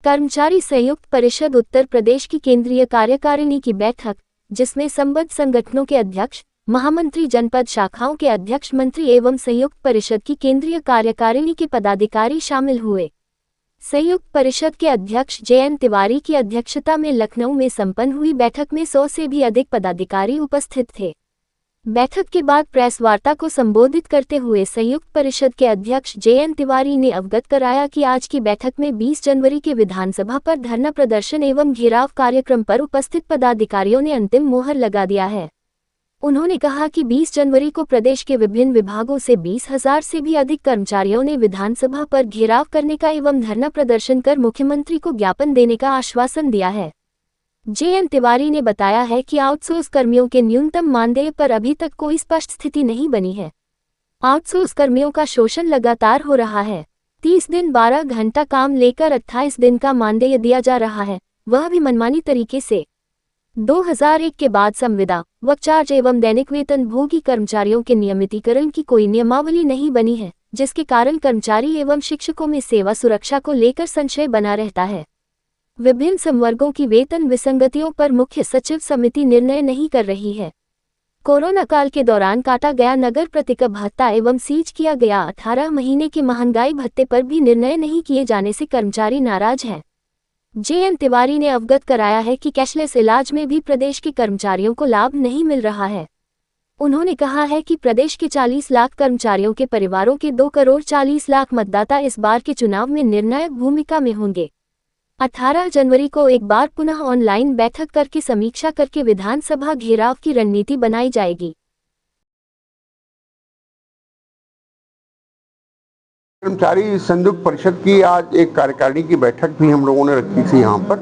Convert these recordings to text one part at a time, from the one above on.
कर्मचारी संयुक्त परिषद उत्तर प्रदेश की केंद्रीय कार्यकारिणी की बैठक, जिसमें संबद्ध संगठनों के अध्यक्ष, महामंत्री, जनपद शाखाओं के अध्यक्ष, मंत्री एवं संयुक्त परिषद की केंद्रीय कार्यकारिणी के पदाधिकारी शामिल हुए। संयुक्त परिषद के अध्यक्ष JN तिवारी की अध्यक्षता में लखनऊ में संपन्न हुई बैठक में 100 से भी अधिक पदाधिकारी उपस्थित थे। बैठक के बाद प्रेस वार्ता को संबोधित करते हुए संयुक्त परिषद के अध्यक्ष JN तिवारी ने अवगत कराया कि आज की बैठक में 20 जनवरी के विधानसभा पर धरना प्रदर्शन एवं घेराव कार्यक्रम पर उपस्थित पदाधिकारियों ने अंतिम मोहर लगा दिया है। उन्होंने कहा कि 20 जनवरी को प्रदेश के विभिन्न विभागों से 20,000 से भी अधिक कर्मचारियों ने विधानसभा पर घेराव करने का एवं धरना प्रदर्शन कर मुख्यमंत्री को ज्ञापन देने का आश्वासन दिया है। JN तिवारी ने बताया है कि आउटसोर्स कर्मियों के न्यूनतम मानदेय पर अभी तक कोई स्पष्ट स्थिति नहीं बनी है। आउटसोर्स कर्मियों का शोषण लगातार हो रहा है। 30 दिन 12 घंटा काम लेकर 28 दिन का मानदेय दिया जा रहा है, वह भी मनमानी तरीके से। 2001 के बाद संविदा, वर्कचार्ज एवं दैनिक वेतन भोगी कर्मचारियों के नियमितीकरण की कोई नियमावली नहीं बनी है, जिसके कारण कर्मचारी एवं शिक्षकों में सेवा सुरक्षा को लेकर संशय बना रहता है। विभिन्न संवर्गों की वेतन विसंगतियों पर मुख्य सचिव समिति निर्णय नहीं कर रही है। कोरोना काल के दौरान काटा गया नगर प्रतिका भत्ता एवं सीज किया गया 18 महीने के महंगाई भत्ते पर भी निर्णय नहीं किए जाने से कर्मचारी नाराज हैं। JN तिवारी ने अवगत कराया है कि कैशलेस इलाज में भी प्रदेश के कर्मचारियों को लाभ नहीं मिल रहा है। उन्होंने कहा है कि प्रदेश के 40 लाख कर्मचारियों के परिवारों के 2 करोड़ 40 लाख मतदाता इस बार के चुनाव में निर्णायक भूमिका में होंगे। 18 जनवरी को एक बार पुनः ऑनलाइन बैठक करके समीक्षा करके विधानसभा घेराव की रणनीति बनाई जाएगी। कर्मचारी संयुक्त परिषद की आज एक कार्यकारिणी की बैठक भी हम लोगों ने रखी थी। यहाँ पर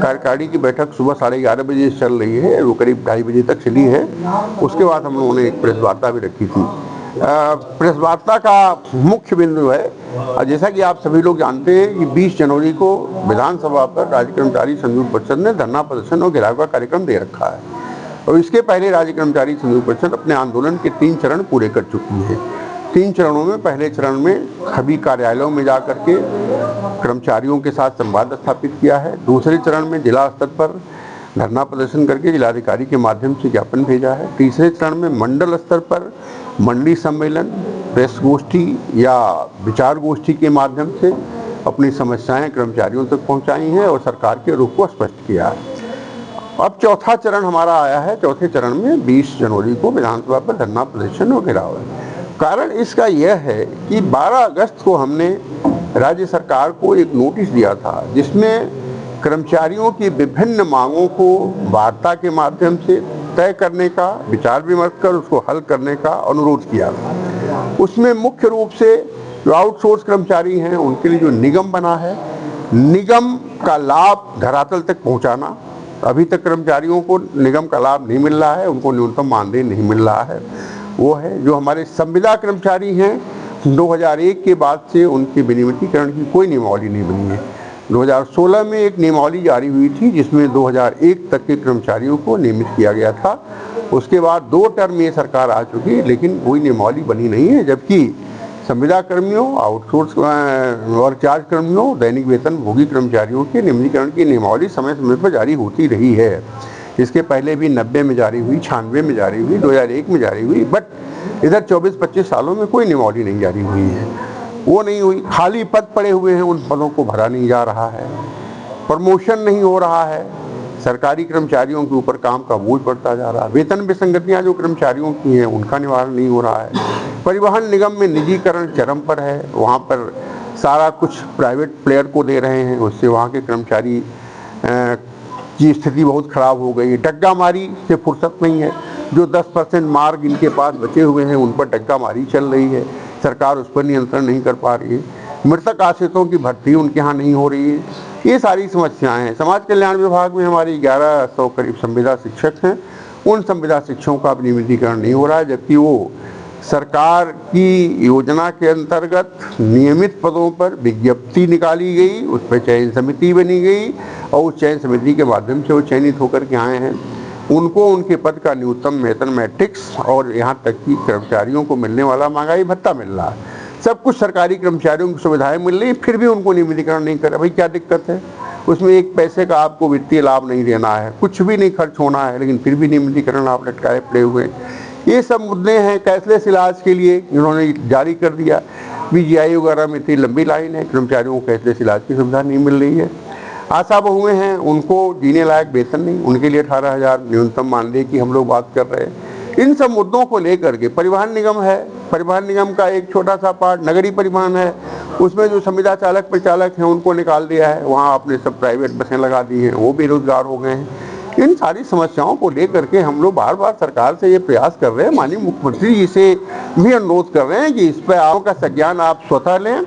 कार्यकारिणी की बैठक सुबह 11:30 बजे से चल रही है, वो करीब 2:30 बजे तक चली है। उसके बाद हम लोगों ने एक प्रेस वार्ता भी रखी थी। प्रेस वार्ता का मुख्य बिंदु है, जैसा कि आप सभी लोग जानते हैं कि 20 जनवरी को विधानसभा पर राज्य कर्मचारी संयुक्त परिषद ने धरना प्रदर्शन और घेराव का कार्यक्रम दे रखा है। और इसके पहले राज्य कर्मचारी संयुक्त परिषद अपने आंदोलन के 3 चरण पूरे कर चुकी है। 3 चरणों में पहले चरण में सभी कार्यालयों में जाकर के कर्मचारियों के साथ संवाद स्थापित किया है। दूसरे चरण में जिला स्तर पर धरना प्रदर्शन करके जिलाधिकारी के माध्यम से ज्ञापन भेजा है। तीसरे चरण में मंडल स्तर पर मंडली सम्मेलन, प्रेस गोष्ठी या विचार गोष्ठी के माध्यम से अपनी समस्याएं कर्मचारियों तक पहुंचाई हैं और सरकार के रुख को स्पष्ट किया है। अब चौथा चरण हमारा आया है। चौथे चरण में 20 जनवरी को विधानसभा पर धरना प्रदर्शन और घेराव है। कारण इसका यह है कि 12 अगस्त को हमने राज्य सरकार को एक नोटिस दिया था, जिसमें कर्मचारियों की विभिन्न मांगों को वार्ता के माध्यम से तय करने का, विचार विमर्श कर उसको हल करने का अनुरोध किया था। उसमें मुख्य रूप से जो आउटसोर्स कर्मचारी हैं उनके लिए जो निगम बना है, निगम का लाभ धरातल तक पहुंचाना। अभी तक कर्मचारियों को निगम का लाभ नहीं मिल रहा है, उनको न्यूनतम मानदेय नहीं मिल रहा है। वो है जो हमारे संविदा कर्मचारी हैं, 2001 के बाद से उनके विनियमितीकरण की कोई नियमावली नहीं बनी है। 2016 में एक नियमावली जारी हुई थी जिसमें 2001 तक के कर्मचारियों को नियमित किया गया था। उसके बाद 2 टर्म ये सरकार आ चुकी है, लेकिन कोई नियमावली बनी नहीं है। जबकि संविदा कर्मियों, आउटसोर्स वर्कचार्ज कर्मियों, दैनिक वेतन भोगी कर्मचारियों के नियमितीकरण की नियमावली समय समय पर जारी होती रही है। इसके पहले भी 90 में जारी हुई, 96 में जारी हुई, 2001 में जारी हुई, बट इधर 24-25 सालों में कोई नियमावली नहीं जारी हुई है। वो नहीं हुई। खाली पद पड़े हुए हैं, उन पदों को भरा नहीं जा रहा है, प्रमोशन नहीं हो रहा है, सरकारी कर्मचारियों के ऊपर काम का बोझ बढ़ता जा रहा है, वेतन विसंगतियां जो कर्मचारियों की हैं उनका निवारण नहीं हो रहा है। परिवहन निगम में निजीकरण चरम पर है, वहाँ पर सारा कुछ प्राइवेट प्लेयर को दे रहे हैं, उससे वहाँ के कर्मचारी की स्थिति बहुत खराब हो गई है। डग्गामारी से फुर्सत नहीं है। जो 10% मार्ग इनके पास बचे हुए हैं उन पर डग्गामारी चल रही है, सरकार उस पर नियंत्रण नहीं कर पा रही है। मृतक आश्रितों की भर्ती उनके यहाँ नहीं हो रही है। ये सारी समस्याएं हैं। समाज कल्याण विभाग में हमारी 1100 करीब संविदा शिक्षक हैं, उन संविदा शिक्षकों का नियमितीकरण नहीं हो रहा है, जबकि वो सरकार की योजना के अंतर्गत नियमित पदों पर विज्ञप्ति निकाली गई, उस पर चयन समिति बनी गई और उस चयन समिति के माध्यम से वो चयनित होकर के आए हैं। उनको उनके पद का न्यूनतम वेतन मैट्रिक्स और यहाँ तक कि कर्मचारियों को मिलने वाला महंगाई भत्ता मिल रहा है। सब कुछ सरकारी कर्मचारियों की सुविधाएं मिल रही, फिर भी उनको नियमितीकरण नहीं कर रहे। भाई क्या दिक्कत है? उसमें एक पैसे का आपको वित्तीय लाभ नहीं देना है, कुछ भी नहीं खर्च होना है, लेकिन फिर भी नियमितीकरण आप लटकाए पड़े हुए हैं। ये सब मुद्दे हैं। कैशलेस इलाज के लिए इन्होंने जारी कर दिया, पीजीआई वगैरह में इतनी लंबी लाइन है, कर्मचारियों को कैशलेस इलाज की सुविधा नहीं मिल रही है। आशा बहुएं हैं, उनको जीने लायक वेतन नहीं, उनके लिए 18,000 न्यूनतम मानदेय की हम लोग बात कर रहे हैं। इन सब मुद्दों को लेकर के परिवहन निगम है, परिवहन निगम का एक छोटा सा पार्ट नगरीय परिवहन है, उसमें जो संविदा चालक परिचालक हैं उनको निकाल दिया है, वहाँ आपने सब प्राइवेट बसें लगा दी हैं, वो बेरोजगार हो गए हैं। इन सारी समस्याओं को लेकर के हम लोग बार बार सरकार से ये प्रयास कर रहे हैं, माननीय मुख्यमंत्री जी से भी अनुरोध कर रहे हैं कि इस पर आपका संज्ञान आप स्वतः लें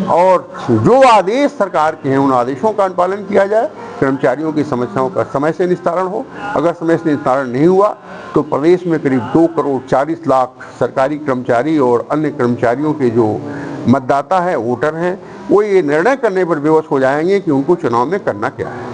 और जो आदेश सरकार के हैं उन आदेशों का अनुपालन किया जाए, कर्मचारियों की समस्याओं का समय से निस्तारण हो। अगर समय से निस्तारण नहीं हुआ तो प्रदेश में करीब 2,40,00,000 सरकारी कर्मचारी और अन्य कर्मचारियों के जो मतदाता हैं, वोटर हैं, वो ये निर्णय करने पर विवश हो जाएंगे कि उनको चुनाव में करना क्या है।